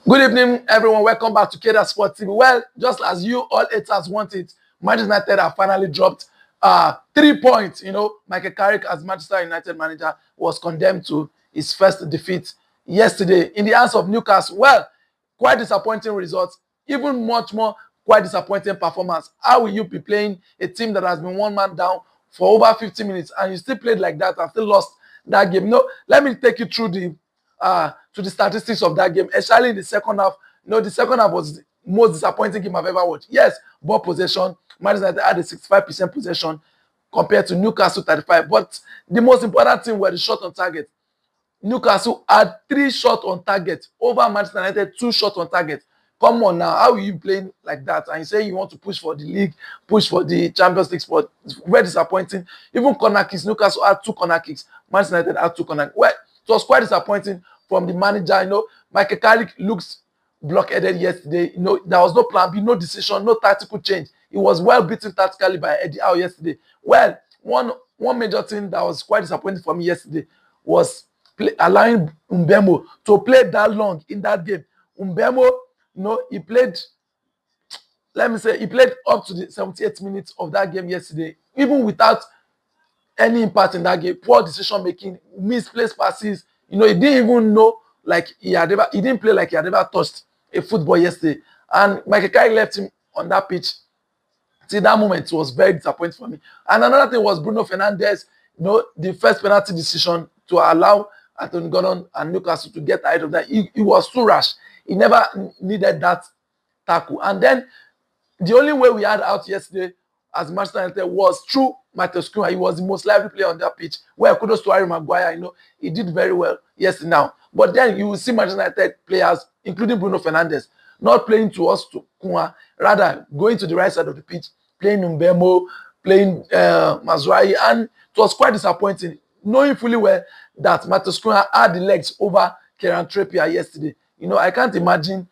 Good evening, everyone. Welcome back to Keda Sports TV. Well, just as you all haters want it, Manchester United have finally dropped 3 points. Michael Carrick, as Manchester United manager, was condemned to his first defeat yesterday in the hands of Newcastle. Well, quite disappointing results, even much more quite disappointing performance. How will you be playing a team that has been one man down for over 50 minutes and you still played like that and still lost that game? No, let me take you through to the statistics of that game, especially in the second half. The second half was the most disappointing game I've ever watched. Yes, ball possession. Manchester United had a 65% possession compared to Newcastle 35. But the most important thing were the shot on target. Newcastle had 3 shots on target over Manchester United, 2 shots on target. Come on now, how are you playing like that? And you say you want to push for the league, push for the Champions League spot. It's very disappointing. Even corner kicks, Newcastle had 2 corner kicks. Manchester United had 2 corner kicks. Well, it was quite disappointing from the manager. Michael Carrick looks blockheaded yesterday. There was no plan B, no decision, no tactical change. He was well beaten tactically by Eddie Howe yesterday. Well, one major thing that was quite disappointing for me yesterday was allowing Mbemo to play that long in that game. Mbemo, he played, he played up to the 78th minutes of that game yesterday, even without any impact in that game. Poor decision making, misplaced passes. He didn't even know he didn't play like he had never touched a football yesterday. And Michael Carrick left him on that pitch. See, that moment was very disappointing for me. And another thing was Bruno Fernandes, the first penalty decision to allow Anthony Gordon and Newcastle to get ahead of that. He was too rash. He never needed that tackle. And then the only way we had out yesterday as Manchester United was through Matheus Cunha. He was the most lively player on that pitch. Well, kudos to Harry Maguire. He did very well yesterday now. But then you will see Manchester United players, including Bruno Fernandes, not playing towards Cunha, rather going to the right side of the pitch, playing Mbemo, playing Mazraoui, and it was quite disappointing, knowing fully well that Matheus Cunha had the legs over Kieran Trippier yesterday. I can't imagine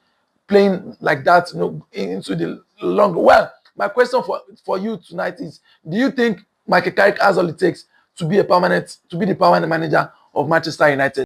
playing like that, into the long. Well, my question for you tonight is: do you think Michael Carrick has all it takes to be the permanent manager of Manchester United?